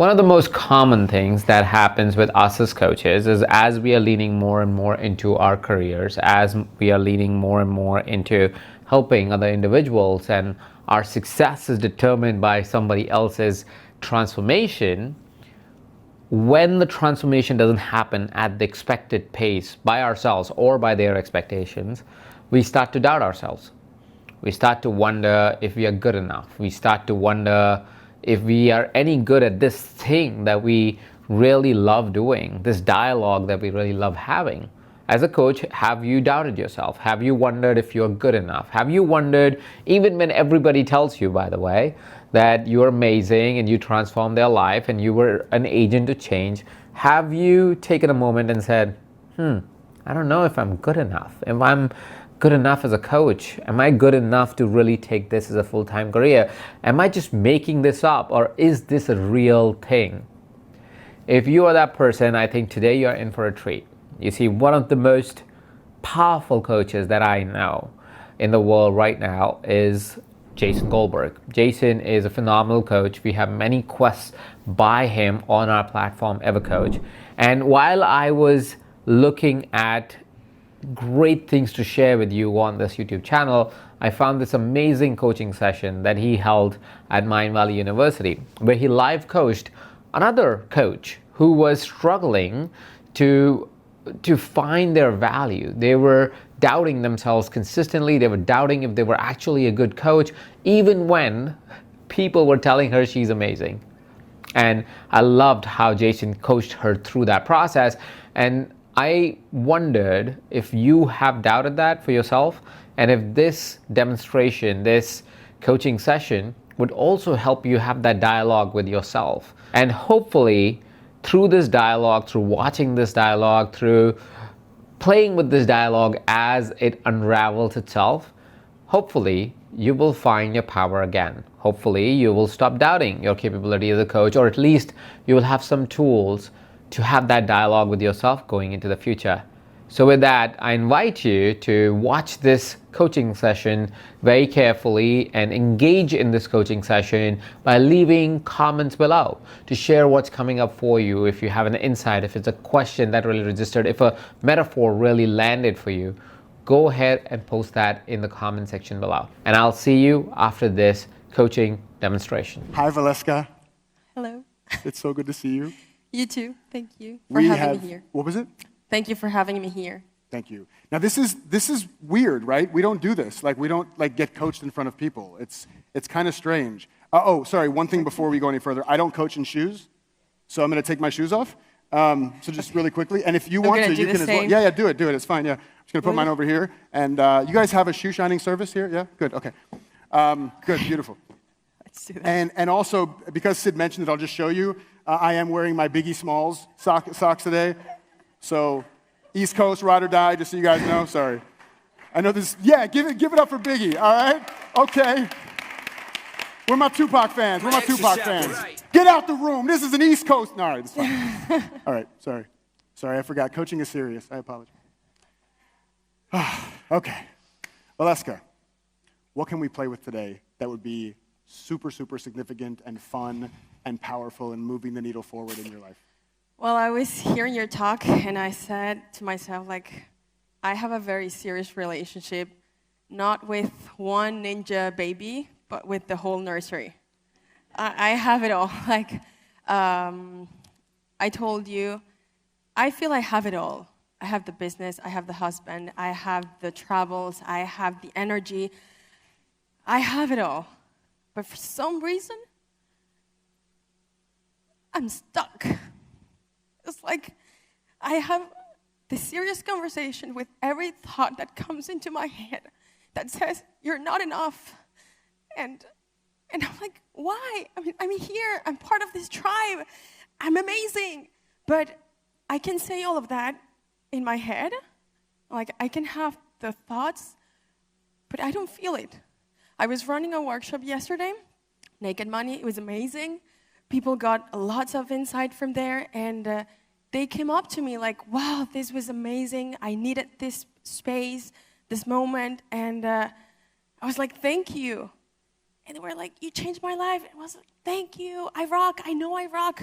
One of the most common things that happens with us as coaches is as we are leaning more and more into our careers, as we are leaning more and more into helping other individuals, and our success is determined by somebody else's transformation, when the transformation doesn't happen at the expected pace by ourselves or by their expectations, we start to doubt ourselves. We start to wonder if we are good enough. We start to wonder if we are any good at this thing that we really love doing, this dialogue that we really love having. As a coach, have you doubted yourself? Have you wondered if you're good enough? Have you wondered, even when everybody tells you, by the way, that you're amazing and you transform their life and you were an agent to change, have you taken a moment and said, I don't know if I'm good enough. If I'm good enough as a coach, am I good enough to really take this as a full-time career? Am I just making this up, or is this a real thing? If you are that person, I think today you're in for a treat. You see, one of the most powerful coaches that I know in the world right now is Jason Goldberg. Jason is a phenomenal coach. We have many quests by him on our platform, EverCoach. And while I was looking at great things to share with you on this YouTube channel, I found this amazing coaching session that he held at Mindvalley University, where he live coached another coach who was struggling to find their value. They were doubting themselves consistently. They were doubting if they were actually a good coach, even when people were telling her she's amazing. And I loved how Jason coached her through that process. And I wondered if you have doubted that for yourself, and if this demonstration, this coaching session would also help you have that dialogue with yourself. And hopefully through this dialogue, through watching this dialogue, through playing with this dialogue as it unravels itself, hopefully you will find your power again. Hopefully you will stop doubting your capability as a coach, or at least you will have some tools to have that dialogue with yourself going into the future. So with that, I invite you to watch this coaching session very carefully and engage in this coaching session by leaving comments below to share what's coming up for you. If you have an insight, if it's a question that really registered, if a metaphor really landed for you, go ahead and post that in the comment section below. And I'll see you after this coaching demonstration. Hi, Valeska. Hello. It's so good to see you. You too. Thank you for having me here. What was it? Thank you for having me here. Thank you. Now this is weird, right? We don't do this. Like we don't get coached in front of people. It's kind of strange. Oh, sorry. One thing before we go any further, I don't coach in shoes, so I'm going to take my shoes off. So just really quickly, and if you want to, you can as well. Yeah, do it. It's fine. Yeah, I'm just going to put mine over here. And you guys have a shoe shining service here? Yeah, good. Okay, good, beautiful. Let's do that. And also because Sid mentioned it, I'll just show you. I am wearing my Biggie Smalls socks today. So, East Coast, ride or die, just so you guys know. Sorry. I know this. Yeah, give it up for Biggie, all right? Okay. We're my Tupac fans. Right. Get out the room. This is an East Coast. No, all right, it's fine. All right, sorry. Sorry, I forgot. Coaching is serious. I apologize. Okay. Valeska, what can we play with today that would be super, super significant and fun and powerful and moving the needle forward in your life? Well, I was hearing your talk, and I said to myself, I have a very serious relationship, not with one ninja baby, but with the whole nursery. I have it all. I told you, I feel I have it all. I have the business, I have the husband, I have the travels, I have the energy. I have it all. But for some reason, I'm stuck. It's like I have this serious conversation with every thought that comes into my head that says, you're not enough. And I'm like, why? I mean, I'm here. I'm part of this tribe. I'm amazing. But I can say all of that in my head. Like, I can have the thoughts, but I don't feel it. I was running a workshop yesterday, Naked Money. It was amazing. People got lots of insight from there, and they came up to me like, wow, this was amazing. I needed this space, this moment, and I was like, thank you. And they were like, you changed my life. And I was like, thank you, I rock, I know I rock.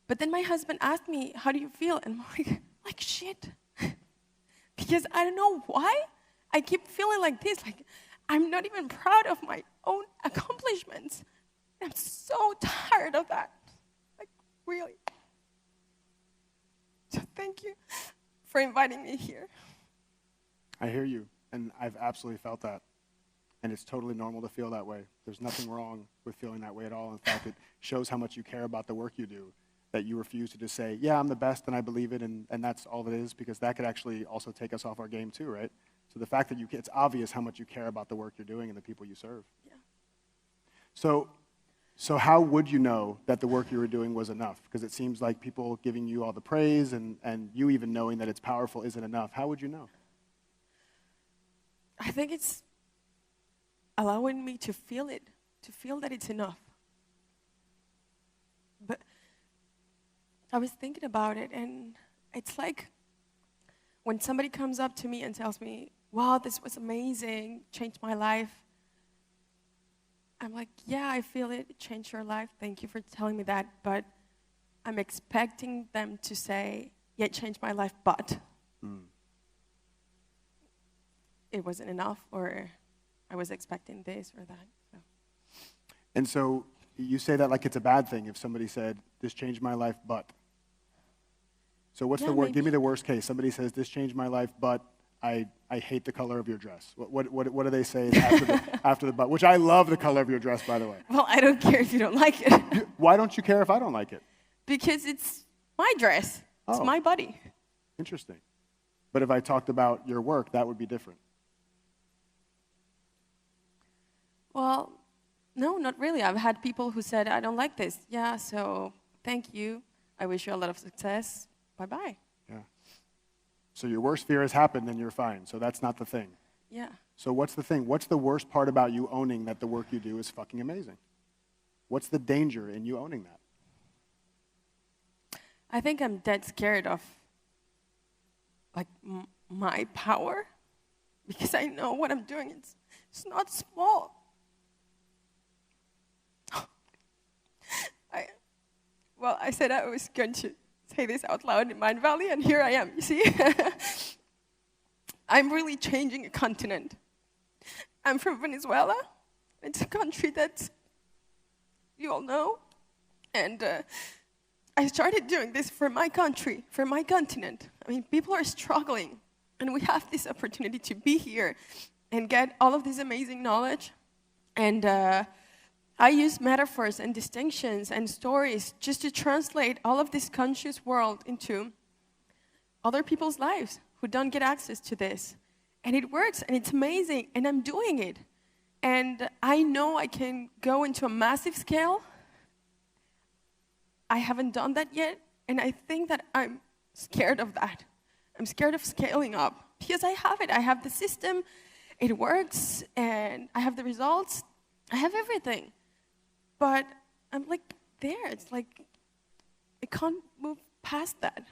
But then my husband asked me, how do you feel? And I'm like shit. Because I don't know why I keep feeling like this. Like, I'm not even proud of my own accomplishments. I'm so tired of that. Like, really. So thank you for inviting me here. I hear you, and I've absolutely felt that. And it's totally normal to feel that way. There's nothing wrong with feeling that way at all. In fact, it shows how much you care about the work you do, that you refuse to just say, yeah, I'm the best and I believe it, and that's all it is, because that could actually also take us off our game too, right? So the fact that it's obvious how much you care about the work you're doing and the people you serve. Yeah. So how would you know that the work you were doing was enough? Because it seems like people giving you all the praise and you even knowing that it's powerful isn't enough. How would you know? I think it's allowing me to feel it, to feel that it's enough. But I was thinking about it, and it's like when somebody comes up to me and tells me, wow, this was amazing, changed my life. I'm like, yeah, I feel it changed your life. Thank you for telling me that. But I'm expecting them to say, yeah, it changed my life, but it wasn't enough, or I was expecting this or that. So. And so you say that like it's a bad thing if somebody said, this changed my life, but. So what's the word? Give me the worst case. Somebody says, this changed my life, but I hate the color of your dress. What do they say after the but? Which I love the color of your dress, by the way. Well, I don't care if you don't like it. Why don't you care if I don't like it? Because it's my dress. It's my body. Interesting. But if I talked about your work, that would be different. Well, no, not really. I've had people who said, I don't like this. Yeah, so thank you. I wish you a lot of success. Bye-bye. Yeah. So your worst fear has happened and you're fine. So that's not the thing. Yeah. So what's the thing? What's the worst part about you owning that the work you do is fucking amazing? What's the danger in you owning that? I think I'm dead scared of, like, my power. Because I know what I'm doing. It's not small. I said I was going to say this out loud in Mindvalley, and here I am, you see? I'm really changing a continent. I'm from Venezuela. It's a country that you all know. And I started doing this for my country, for my continent. I mean, people are struggling, and we have this opportunity to be here and get all of this amazing knowledge. And I use metaphors and distinctions and stories just to translate all of this conscious world into other people's lives who don't get access to this. And it works, and it's amazing, and I'm doing it. And I know I can go into a massive scale. I haven't done that yet, and I think that I'm scared of that. I'm scared of scaling up, because I have it. I have the system, it works, and I have the results. I have everything. But I'm like there. It's like I can't move past that.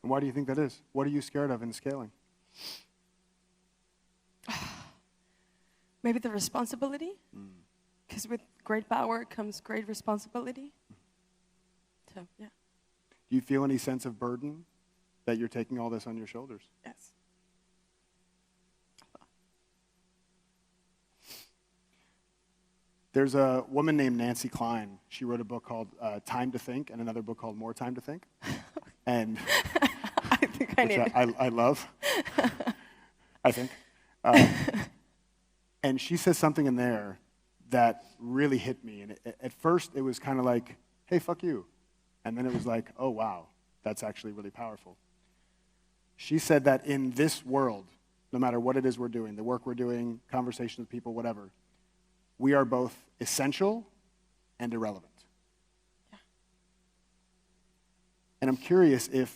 And why do you think that is? What are you scared of in scaling? Maybe the responsibility. Because with great power comes great responsibility. So, yeah. Do you feel any sense of burden that you're taking all this on your shoulders? Yes. There's a woman named Nancy Klein. She wrote a book called Time to Think and another book called More Time to Think. And I think I need it. I love, I think. And she says something in there that really hit me. And at first it was kind of like, hey, fuck you. And then it was like, oh, wow, that's actually really powerful. She said that in this world, no matter what it is we're doing, the work we're doing, conversations with people, whatever, we are both essential and irrelevant. Yeah. And I'm curious if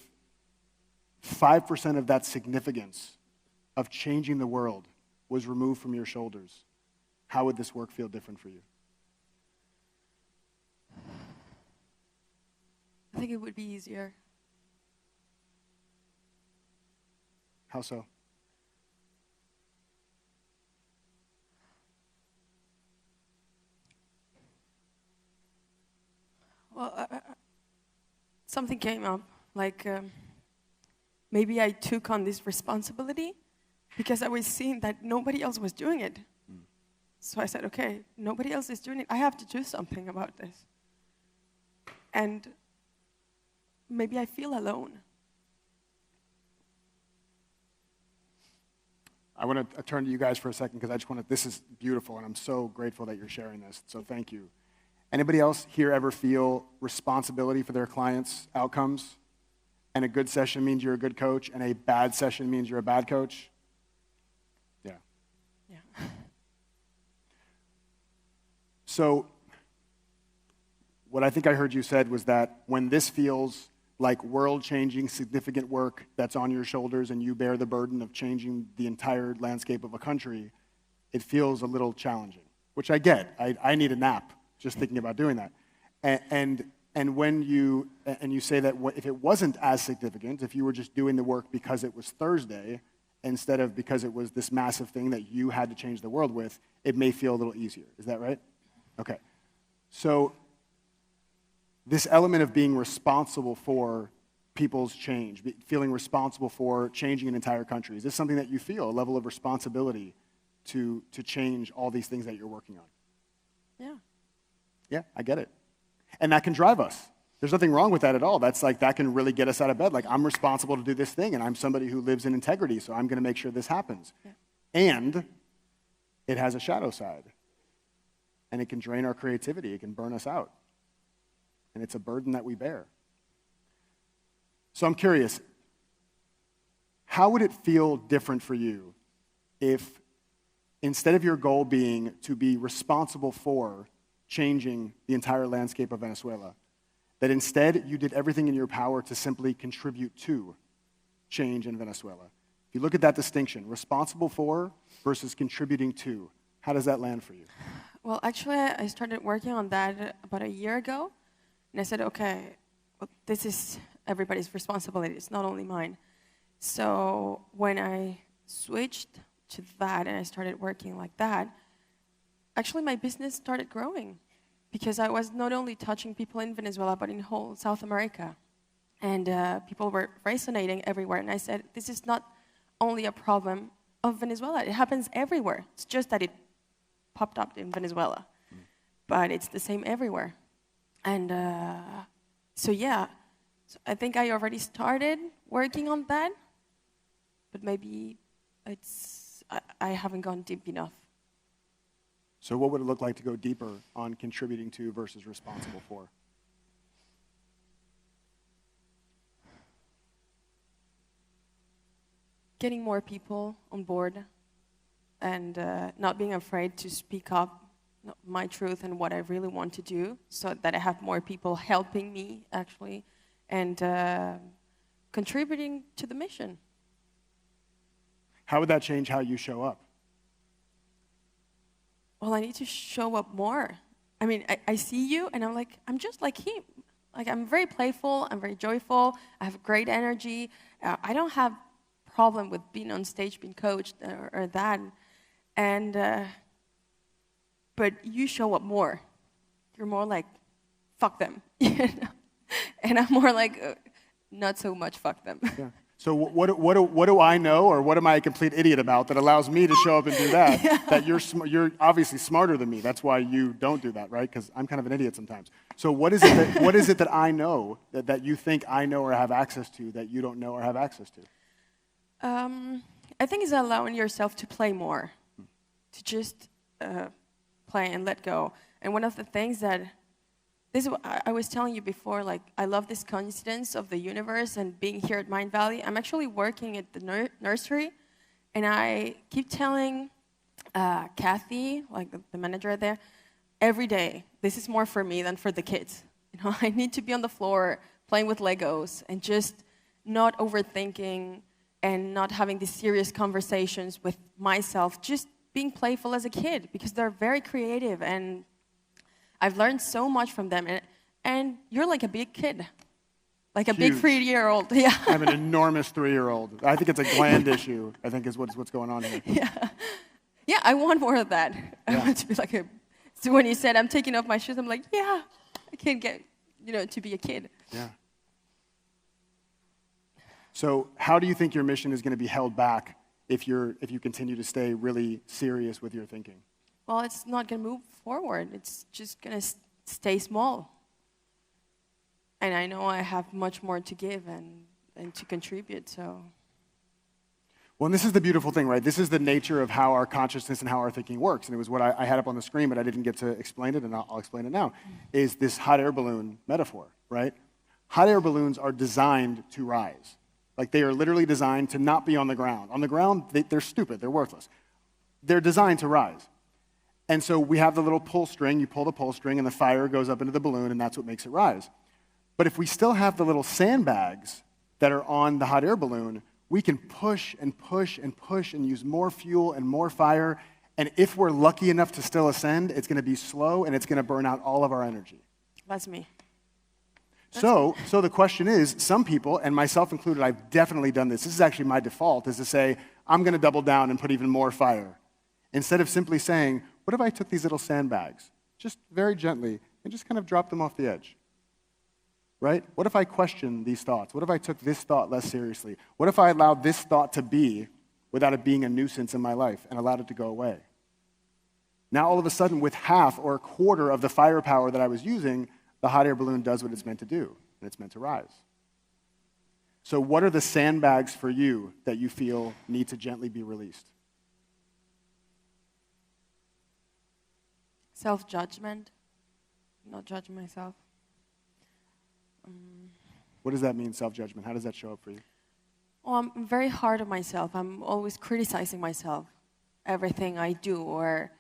5% of that significance of changing the world was removed from your shoulders, how would this work feel different for you? I think it would be easier. How so? Well, something came up, like maybe I took on this responsibility because I was seeing that nobody else was doing it. So I said, okay, nobody else is doing it. I have to do something about this. And maybe I feel alone. I want to turn to you guys for a second because I just want to, this is beautiful and I'm so grateful that you're sharing this. So thank you. Anybody else here ever feel responsibility for their clients' outcomes? And a good session means you're a good coach and a bad session means you're a bad coach? Yeah. Yeah. So what I think I heard you said was that when this feels like world-changing, significant work that's on your shoulders and you bear the burden of changing the entire landscape of a country, it feels a little challenging, which I get. I need a nap just thinking about doing that. And when you say that if it wasn't as significant, if you were just doing the work because it was Thursday instead of because it was this massive thing that you had to change the world with, it may feel a little easier. Is that right? Okay. So this element of being responsible for people's change, feeling responsible for changing an entire country, is this something that you feel, a level of responsibility to change all these things that you're working on? Yeah. Yeah, I get it. And that can drive us. There's nothing wrong with that at all. That's like, that can really get us out of bed. Like, I'm responsible to do this thing, and I'm somebody who lives in integrity, so I'm going to make sure this happens. Yeah. And it has a shadow side. And it can drain our creativity. It can burn us out. And it's a burden that we bear. So I'm curious, how would it feel different for you if instead of your goal being to be responsible for changing the entire landscape of Venezuela, that instead you did everything in your power to simply contribute to change in Venezuela? If you look at that distinction, responsible for versus contributing to, how does that land for you? Well, actually, I started working on that about a year ago. And I said, okay, well, this is everybody's responsibility. It's not only mine. So when I switched to that and I started working like that, actually my business started growing because I was not only touching people in Venezuela, but in whole South America. And people were resonating everywhere. And I said, this is not only a problem of Venezuela. It happens everywhere. It's just that it popped up in Venezuela. But it's the same everywhere. And so yeah, so I think I already started working on that, but maybe I haven't gone deep enough. So what would it look like to go deeper on contributing to versus responsible for? Getting more people on board and not being afraid to speak up my truth and what I really want to do, so that I have more people helping me, actually, and contributing to the mission. How would that change how you show up? Well, I need to show up more. I mean, I see you, and I'm like, I'm just like him. Like, I'm very playful, I'm very joyful, I have great energy. I don't have problem with being on stage, being coached, or that. And but you show up more. You're more like, fuck them. You know? And I'm more like, not so much fuck them. Yeah. So what do I know, or what am I a complete idiot about that allows me to show up and do that? Yeah. That you're obviously smarter than me. That's why you don't do that, right? Because I'm kind of an idiot sometimes. So what is it that I know that you think I know or have access to that you don't know or have access to? I think it's allowing yourself to play more, to just play and let go. And one of the things that I was telling you before, like, I love this coincidence of the universe and being here at Mindvalley. I'm actually working at the nursery, and I keep telling Kathy, like the manager there, every day, this is more for me than for the kids. You know, I need to be on the floor playing with Legos and just not overthinking and not having these serious conversations with myself, just being playful as a kid, because they're very creative, and I've learned so much from them. And you're like a big kid, like a big 3-year-old. Yeah. I have an enormous 3-year-old. I think it's a gland issue, I think is what's going on here. Yeah. Yeah, I want more of that. Yeah. I want to be like so when you said, I'm taking off my shoes, I'm like, yeah, I can't get to be a kid. Yeah. So how do you think your mission is going to be held back if you continue to stay really serious with your thinking? Well, it's not going to move forward. It's just going to stay small. And I know I have much more to give and to contribute, so. Well, and this is the beautiful thing, right? This is the nature of how our consciousness and how our thinking works. And it was what I had up on the screen, but I didn't get to explain it, and I'll explain it now, is this hot air balloon metaphor, right? Hot air balloons are designed to rise. Like, they are literally designed to not be on the ground. On the ground, they're stupid. They're worthless. They're designed to rise. And so we have the little pull string. You pull the pull string, and the fire goes up into the balloon, and that's what makes it rise. But if we still have the little sandbags that are on the hot air balloon, we can push and push and push and use more fuel and more fire. And if we're lucky enough to still ascend, it's going to be slow, and it's going to burn out all of our energy. That's me. So the question is, some people, and myself included, I've definitely done this. This is actually my default, is to say, I'm going to double down and put even more fire. Instead of simply saying, what if I took these little sandbags, just very gently, and just kind of dropped them off the edge? Right? What if I questioned these thoughts? What if I took this thought less seriously? What if I allowed this thought to be without it being a nuisance in my life and allowed it to go away? Now, all of a sudden, with half or a quarter of the firepower that I was using, the hot air balloon does what it's meant to do, and it's meant to rise. So what are the sandbags for you that you feel need to gently be released? Self-judgment, not judging myself. What does that mean, self-judgment? How does that show up for you? Well, I'm very hard on myself. I'm always criticizing myself, everything I do or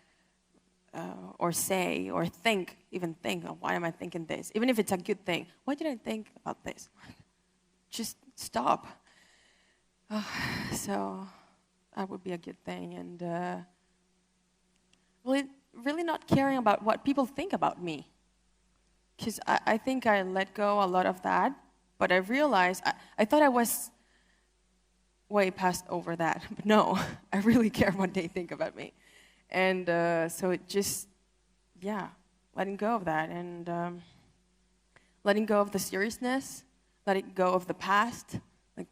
say or think, oh, why am I thinking this? Even if it's a good thing, why did I think about this? Just stop. So that would be a good thing. And really not caring about what people think about me. Because I think I let go a lot of that, but I realized, I thought I was way past over that. But no, I really care what they think about me. And so it just, letting go of that and letting go of the seriousness, letting go of the past. Like,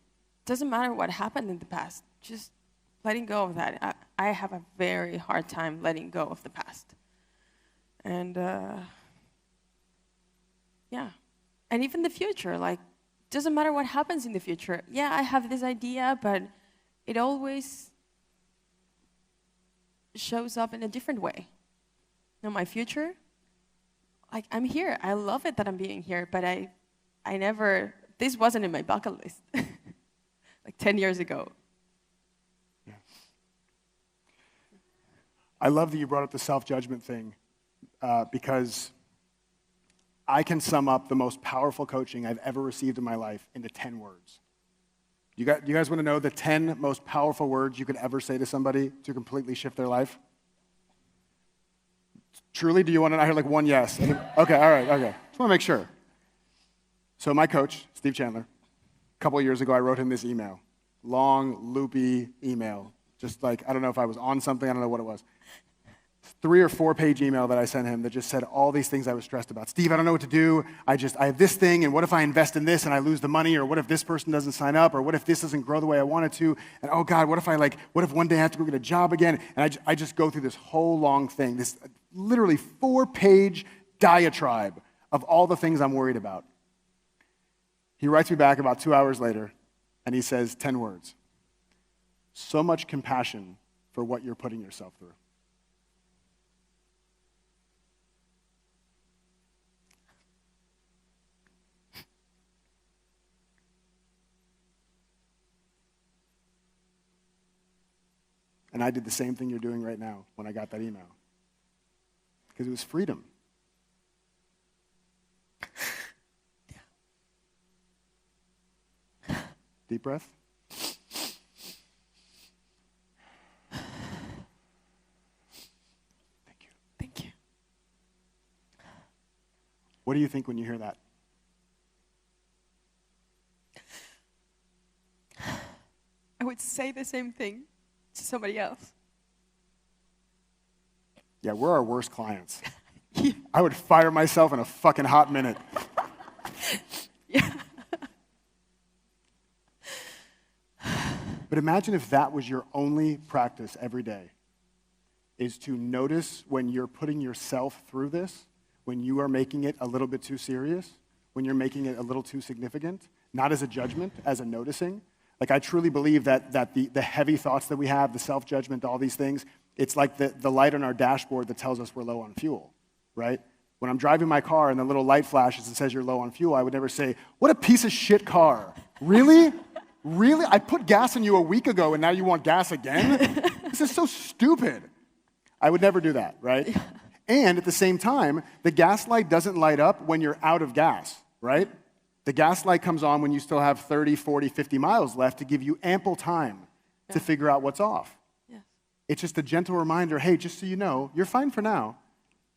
doesn't matter what happened in the past, just letting go of that. I have a very hard time letting go of the past. And and even the future, like, doesn't matter what happens in the future. Yeah, I have this idea, but it always shows up in a different way. Now, my future, like, I'm here. I love it that I'm being here, but I never, this wasn't in my bucket list, like 10 years ago. Yeah. I love that you brought up the self-judgment thing, because I can sum up the most powerful coaching I've ever received in my life into 10 words. You guys want to know the 10 most powerful words you could ever say to somebody to completely shift their life? Truly, do you want to? I heard like one yes. Okay, all right, okay. Just want to make sure. So my coach, Steve Chandler, a couple of years ago, I wrote him this email. Long, loopy email. Just like, I don't know if I was on something, I don't know what it was. 3 or 4 page email that I sent him that just said all these things I was stressed about. Steve, I don't know what to do. I have this thing, and what if I invest in this and I lose the money, or what if this person doesn't sign up, or what if this doesn't grow the way I want it to, and oh God, what if one day I have to go get a job again? And I just go through this whole long thing, this literally 4-page diatribe of all the things I'm worried about. He writes me back about 2 hours later, and he says 10 words. So much compassion for what you're putting yourself through. And I did the same thing you're doing right now when I got that email. Because it was freedom. Deep breath. Thank you. Thank you. What do you think when you hear that? I would say the same thing to somebody else. Yeah, we're our worst clients. Yeah. I would fire myself in a fucking hot minute. Yeah. But imagine if that was your only practice every day, is to notice when you're putting yourself through this, when you are making it a little bit too serious, when you're making it a little too significant, not as a judgment, as a noticing. Like, I truly believe that the heavy thoughts that we have, the self-judgment, all these things, it's like the light on our dashboard that tells us we're low on fuel, right? When I'm driving my car and the little light flashes and says you're low on fuel, I would never say, what a piece of shit car. Really? Really? I put gas in you a week ago and now you want gas again? This is so stupid. I would never do that, right? And at the same time, the gas light doesn't light up when you're out of gas, right? The gas light comes on when you still have 30, 40, 50 miles left to give you ample time to figure out what's off. Yes. It's just a gentle reminder, hey, just so you know, you're fine for now,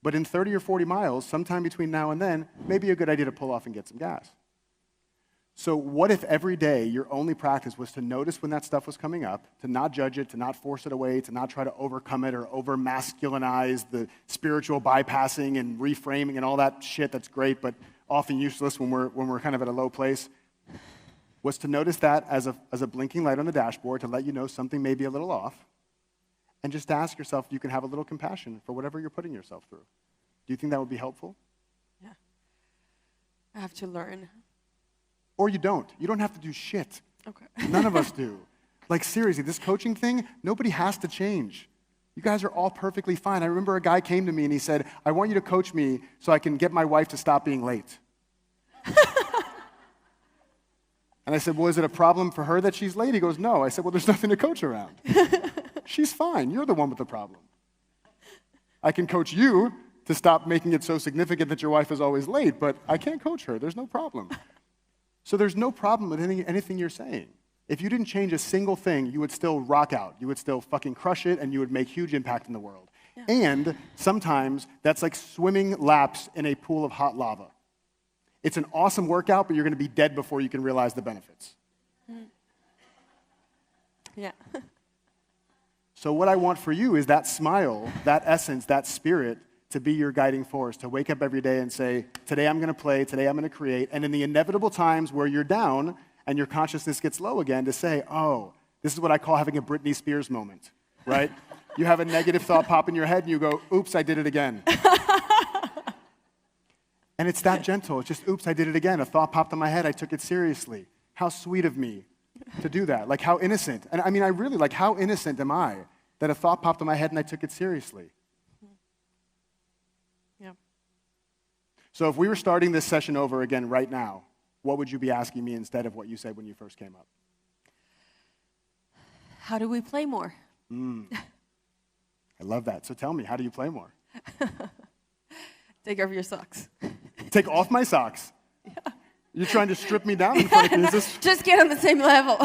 but in 30 or 40 miles, sometime between now and then, maybe a good idea to pull off and get some gas. So what if every day your only practice was to notice when that stuff was coming up, to not judge it, to not force it away, to not try to overcome it or over-masculinize the spiritual bypassing and reframing and all that shit that's great but often useless when we're kind of at a low place, was to notice that as a blinking light on the dashboard to let you know something may be a little off, and just to ask yourself if you can have a little compassion for whatever you're putting yourself through. Do you think that would be helpful? Yeah. I have to learn. Or you don't. You don't have to do shit. Okay. None of us do. Like, seriously, this coaching thing, nobody has to change. You guys are all perfectly fine. I remember a guy came to me and he said, I want you to coach me so I can get my wife to stop being late. And I said, well, is it a problem for her that she's late? He goes, no. I said, well, there's nothing to coach around. She's fine. You're the one with the problem. I can coach you to stop making it so significant that your wife is always late, but I can't coach her. There's no problem. So there's no problem with anything you're saying. If you didn't change a single thing, you would still rock out. You would still fucking crush it, and you would make huge impact in the world. Yeah. And sometimes that's like swimming laps in a pool of hot lava. It's an awesome workout, but you're going to be dead before you can realize the benefits. Yeah. So what I want for you is that smile, that essence, that spirit to be your guiding force, to wake up every day and say, today I'm going to play, today I'm going to create, and in the inevitable times where you're down and your consciousness gets low again, to say, oh, this is what I call having a Britney Spears moment, right? You have a negative thought pop in your head and you go, oops, I did it again. And it's that gentle. It's just, oops, I did it again. A thought popped in my head. I took it seriously. How sweet of me to do that. Like, how innocent. And I mean, I really, like, how innocent am I that a thought popped in my head and I took it seriously? Yeah. So if we were starting this session over again right now, what would you be asking me instead of what you said when you first came up? How do we play more? I love that. So tell me, how do you play more? Take off your socks. Take off my socks? Yeah. You're trying to strip me down in front of me? Is this... Just get on the same level.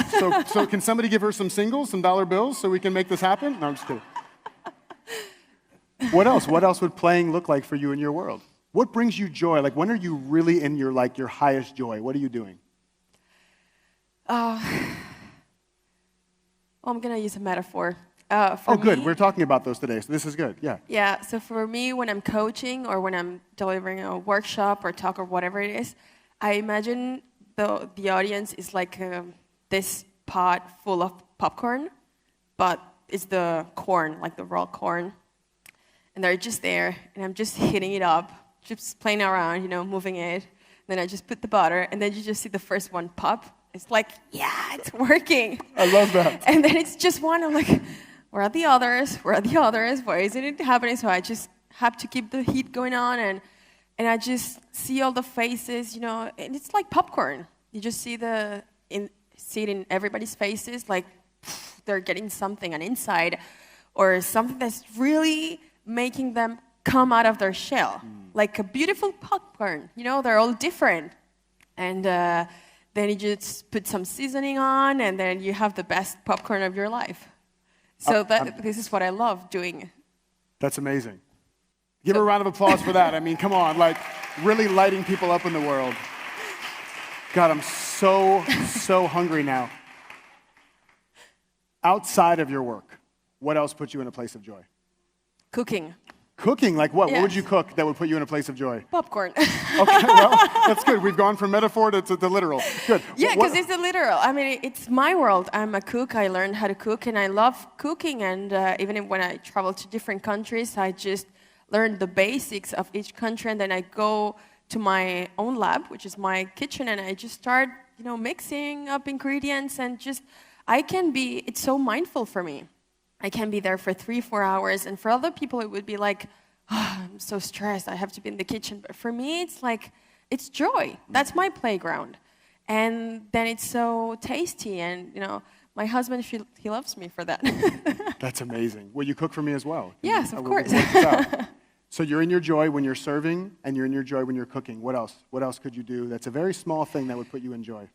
So can somebody give her some singles, some dollar bills, so we can make this happen? No, I'm just kidding. What else? What else would playing look like for you in your world? What brings you joy? Like, when are you really in your, like, your highest joy? What are you doing? Well, I'm going to use a metaphor. Good. We're talking about those today, so this is good. Yeah. Yeah, so for me, when I'm coaching or when I'm delivering a workshop or talk or whatever it is, I imagine the audience is like this pot full of popcorn, but it's the corn, like the raw corn. And they're just there, and I'm just hitting it up, just playing around, moving it. Then I just put the butter, and then you just see the first one pop. It's like, yeah, it's working. I love that. And then it's just one. I'm like, where are the others? Where are the others? Why isn't it happening? So I just have to keep the heat going on, and I just see all the faces, and it's like popcorn. You just see it in everybody's faces, like they're getting something on inside, or something that's really making them come out of their shell, like a beautiful popcorn. They're all different, and then you just put some seasoning on, and then you have the best popcorn of your life. So this is what I love doing. That's amazing. Give her a round of applause for that. I mean, come on, like, really lighting people up in the world. God, I'm so hungry now. Outside of your work, what else puts you in a place of joy? Cooking. Cooking, like what? What would Yes. you cook that would put you in a place of joy? Popcorn. Okay, well, that's good. We've gone from metaphor to literal. Good. Yeah, What- because it's the literal. I mean, it's my world. I'm a cook. I learned how to cook, and I love cooking. And even when I travel to different countries, I just learn the basics of each country, and then I go to my own lab, which is my kitchen, and I just start, mixing up ingredients, and it's so mindful for me. I can be there for 3-4 hours, and for other people, it would be like, I'm so stressed, I have to be in the kitchen. But for me, it's like, it's joy. That's my playground. And then it's so tasty, and, my husband, he loves me for that. That's amazing. Will you cook for me as well? Yes, of course. Work this out. So you're in your joy when you're serving, and you're in your joy when you're cooking. What else? What else could you do that's a very small thing that would put you in joy?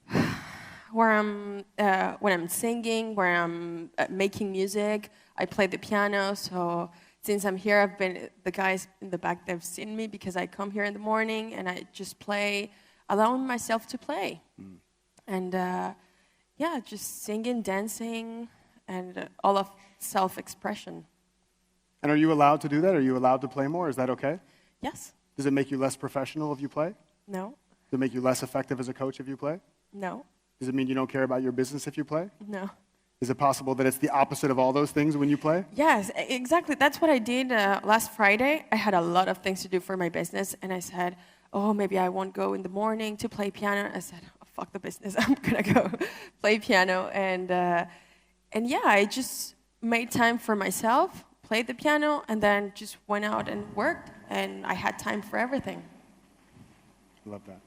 When I'm singing, where I'm making music, I play the piano. So since I'm here, the guys in the back, they've seen me because I come here in the morning and I just play, allowing myself to play. And just singing, dancing, and all of self-expression. And are you allowed to do that? Are you allowed to play more? Is that okay? Yes. Does it make you less professional if you play? No. Does it make you less effective as a coach if you play? No. Does it mean you don't care about your business if you play? No. Is it possible that it's the opposite of all those things when you play? Yes, exactly. That's what I did last Friday. I had a lot of things to do for my business, and I said, maybe I won't go in the morning to play piano. I said, fuck the business. I'm going to go play piano. And I just made time for myself, played the piano, and then just went out and worked, and I had time for everything. Love that.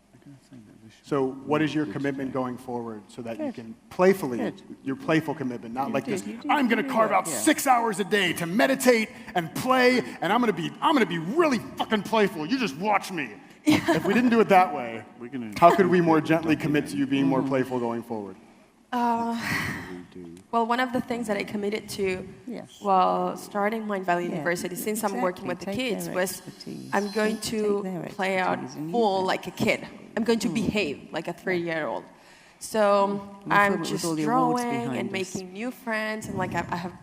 So what is your commitment going forward so that you can playfully, your playful commitment, not like this, I'm going to carve out 6 hours a day to meditate and play, and I'm going to be really fucking playful. You just watch me. If we didn't do it that way, how could we more gently commit to you being more playful going forward? Well, one of the things that I committed to while starting Mindvalley University, since I'm working with the kids, was I'm going to play out full like a kid. I'm going to behave like a 3-year-old. So I'm just drawing and making new friends, and like I have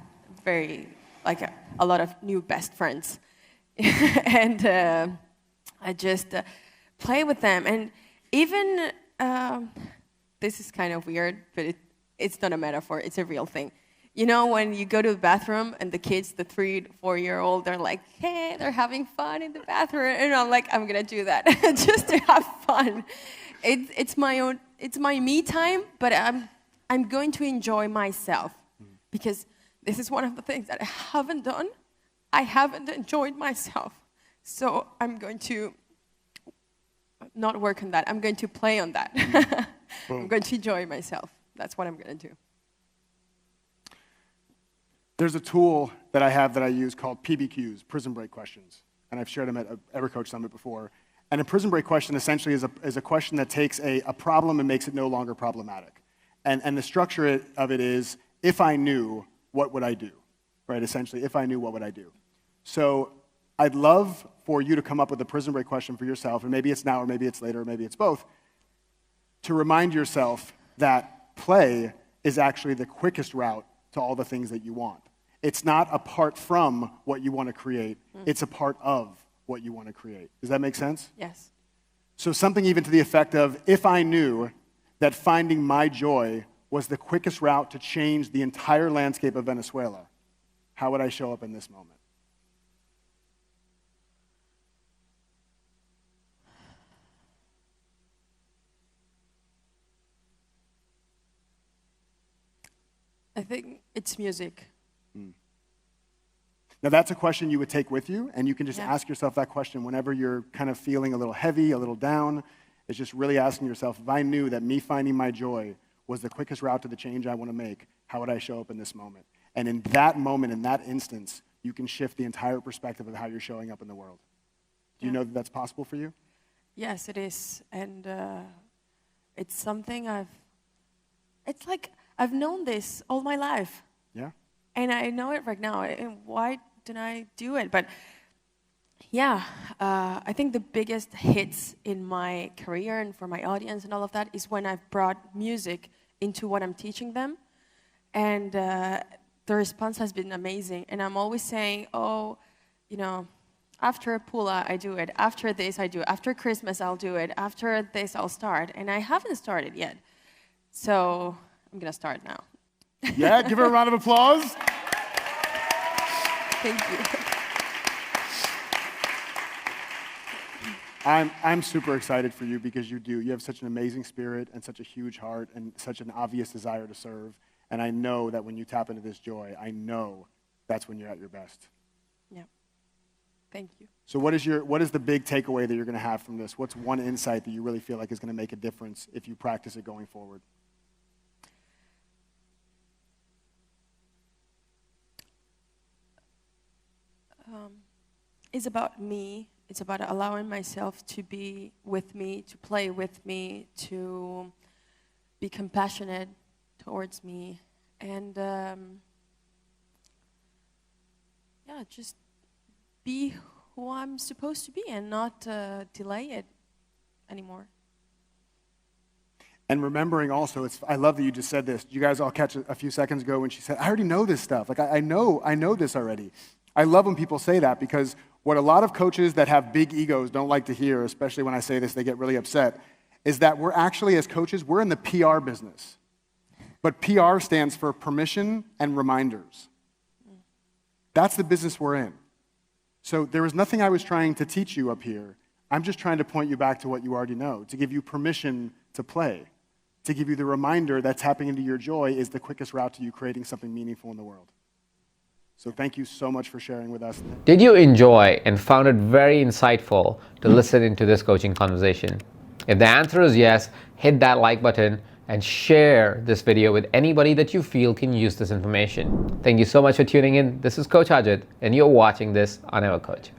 a lot of new best friends. And I just play with them. And even, this is kind of weird, but it's not a metaphor, it's a real thing. When you go to the bathroom and the kids, the 3- to 4-year-old, they're like, hey, they're having fun in the bathroom. And I'm like, I'm going to do that just to have fun. It's my me time, but I'm going to enjoy myself because this is one of the things that I haven't done. I haven't enjoyed myself. So I'm going to not work on that. I'm going to play on that. I'm going to enjoy myself. That's what I'm going to do. There's a tool that I have that I use called PBQs, Prison Break Questions. And I've shared them at EverCoach Summit before. And a prison break question essentially is a question that takes a problem and makes it no longer problematic. And the structure of it is, if I knew, what would I do? Right, essentially, if I knew, what would I do? So I'd love for you to come up with a prison break question for yourself, and maybe it's now, or maybe it's later, or maybe it's both, to remind yourself that play is actually the quickest route to all the things that you want. It's not apart from what you want to create. It's a part of what you want to create. Does that make sense? Yes. So something even to the effect of, if I knew that finding my joy was the quickest route to change the entire landscape of Venezuela, how would I show up in this moment? I think it's music. Now that's a question you would take with you, and you can just ask yourself that question whenever you're kind of feeling a little heavy, a little down. It's just really asking yourself, if I knew that me finding my joy was the quickest route to the change I want to make, how would I show up in this moment? And in that moment, in that instance, you can shift the entire perspective of how you're showing up in the world. Do you know that that's possible for you? Yes, it is. And it's something it's like I've known this all my life. Yeah? And I know it right now. And why didn't I do it? But yeah, I think the biggest hits in my career and for my audience and all of that is when I've brought music into what I'm teaching them. And the response has been amazing. And I'm always saying, After Pula, I do it. After this, I do it. After Christmas, I'll do it. After this, I'll start. And I haven't started yet. So I'm going to start now. Yeah, give her a round of applause. Thank you. I'm super excited for you because you do. You have such an amazing spirit and such a huge heart and such an obvious desire to serve. And I know that when you tap into this joy, I know that's when you're at your best. Yeah. Thank you. So what is the big takeaway that you're going to have from this? What's one insight that you really feel like is going to make a difference if you practice it going forward? It's about me. It's about allowing myself to be with me, to play with me, to be compassionate towards me, and just be who I'm supposed to be and not delay it anymore. And remembering also, I love that you just said this. Did you guys all catch a few seconds ago when she said, I already know this stuff. Like, I know this already. I love when people say that because what a lot of coaches that have big egos don't like to hear, especially when I say this, they get really upset, is that we're actually, as coaches, we're in the PR business. But PR stands for permission and reminders. That's the business we're in. So there was nothing I was trying to teach you up here. I'm just trying to point you back to what you already know, to give you permission to play, to give you the reminder that tapping into your joy is the quickest route to you creating something meaningful in the world. So thank you so much for sharing with us. Did you enjoy and found it very insightful to listen into this coaching conversation? If the answer is yes, hit that like button and share this video with anybody that you feel can use this information. Thank you so much for tuning in. This is Coach Ajit, and you're watching this on Ever Coach.